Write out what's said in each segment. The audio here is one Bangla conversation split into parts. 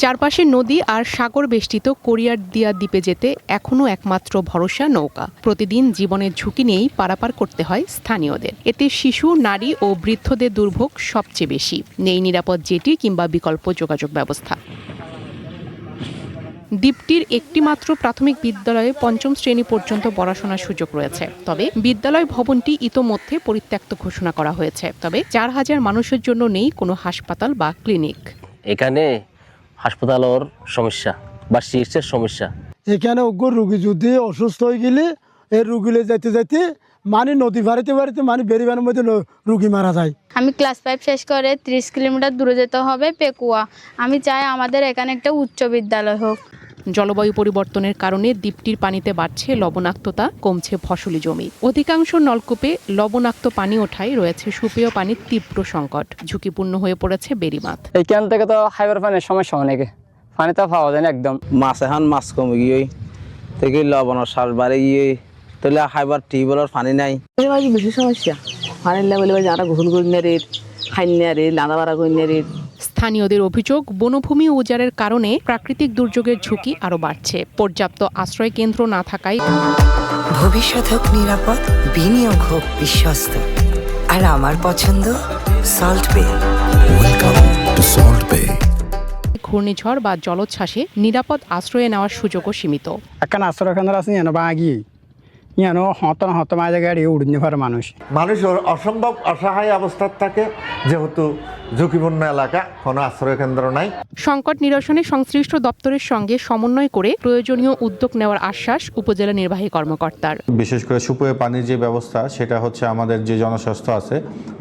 চারপাশে নদী আর সাগর বেষ্টিত কোরিয়ারদিয়া দ্বীপে যেতে এখনও একমাত্র ভরসা নৌকা। প্রতিদিন জীবনের ঝুঁকি নিয়েই পারাপার করতে হয় স্থানীয়দের। এতে শিশু, নারী ও বৃদ্ধদের দুর্ভোগ সবচেয়ে বেশি। নেই নিরাপদ জেটি কিংবা বিকল্প যোগাযোগ ব্যবস্থা। দ্বীপটির একটি মাত্র প্রাথমিক বিদ্যালয়ে পঞ্চম শ্রেণী পর্যন্ত পড়াশোনার সুযোগ রয়েছে। তবে বিদ্যালয় ভবনটি ইতোমধ্যে পরিত্যক্ত ঘোষণা করা হয়েছে। তবে ৪,০০০ মানুষের জন্য নেই কোনো হাসপাতাল বা ক্লিনিক। এখানে হাসপাতালের সমস্যা বা চিকিৎসার সমস্যা। এখানে রোগী যদি অসুস্থ হয়ে গেলে এই রোগীলে যাইতে যাইতে মানে নদী বাড়িতে মানে বেরিবানের মধ্যে রোগী মারা যায়। আমি ক্লাস 5 শেষ করে 30 কিলোমিটার দূরে যেতে হবে পেকুয়া। আমি চাই আমাদের এখানে একটা উচ্চ বিদ্যালয় হোক। জলবায়ু পরিবর্তনের কারণে দ্বীপটির পানিতে বাড়ছে লবণাক্ততা, কমছে ফসলি জমি। অধিকাংশ নলকূপে লবণাক্ত পানি ওঠায় রয়েছে সুপেয় পানির তীব্র সংকট। ঝুঁকিপূর্ণ হয়ে পড়েছে বেড়িমাছ। এইখান থেকে তো খাইবার পানির সমস্যা অনেকে, পানি তো পাওয়া যায় না একদম। মাছ কমে গিয়ে থেকে লবণের সার বাড়ে গিয়ে তাহলে খাইবার টিউবওয়েলের পানি নাই। বেশি সমস্যা পানির লেভেলে যারা গোসল করি না রে, খাই না রে, লাদা বাড়া করি না রে। স্থানীয়দের অভিযোগ, বনভূমি উজাড়ের কারণে প্রাকৃতিক দুর্যোগের ঝুঁকি আরও বাড়ছে। পর্যাপ্ত আশ্রয় কেন্দ্র না থাকায় ভবিষ্যৎ হোক নিরাপদ, বিনিয়োগ হোক বিশ্বস্ত, আর আমার পছন্দ সল্ট বে। ওয়েলকাম টু সল্ট বে। ঘূর্ণিঝড় বা জলোচ্ছ্বাসে নিরাপদ আশ্রয়ে নেওয়ার সুযোগও সীমিত। একটা আশ্রয় কেন্দ্র আছে বাগি জায়গায় উড়তে পারে মানুষ অসম্ভব অসহায় অবস্থার থাকে, যেহেতু ঝুঁকিপূর্ণ এলাকা, কোনো আশ্রয় কেন্দ্র নাই। সংকট নিরসনে সংশ্লিষ্ট দপ্তরের সঙ্গে সমন্বয় করে প্রয়োজনীয় উদ্যোগ নেওয়ার আশ্বাস উপজেলা নির্বাহী কর্মকর্তার। বিশেষ করে সুপেয় পানির যে ব্যবস্থা, সেটা হচ্ছে আমাদের যে জনস্বাস্থ্য আছে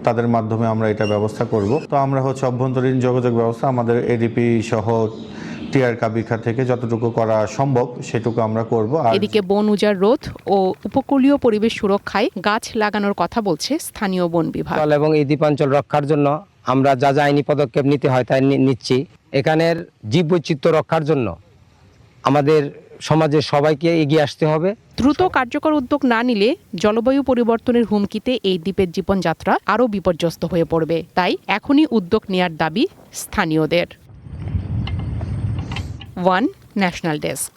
তাদের মাধ্যমে আমরা এটা ব্যবস্থা করব। তো আমরা অভ্যন্তরীণ যোগাযোগ ব্যবস্থা আমাদের এডিপি সহ টিআর কাবিখা থেকে যতটুকু করা সম্ভব সেটুকু আমরা করব। এদিকে বন উজাড় রোধ ও উপকূলীয় পরিবেশ সুরক্ষায় গাছ লাগানোর কথা বলছে স্থানীয় বন বিভাগ। এবং এই দ্বীপাঞ্চল রক্ষার জন্য আমরা যা আইনি পদক্ষেপ নিতে হয় তাই নিচ্ছি। এখানের জীববৈচিত্র্য রক্ষার জন্য আমাদের সমাজের সবাইকে এগিয়ে আসতে হবে। দ্রুত কার্যকর উদ্যোগ না নিলে জলবায়ু পরিবর্তনের হুমকিতে এই দ্বীপের জীবনযাত্রা আরও বিপর্যস্ত হয়ে পড়বে। তাই এখনই উদ্যোগ নেয়ার দাবি স্থানীয়দের। One national desk.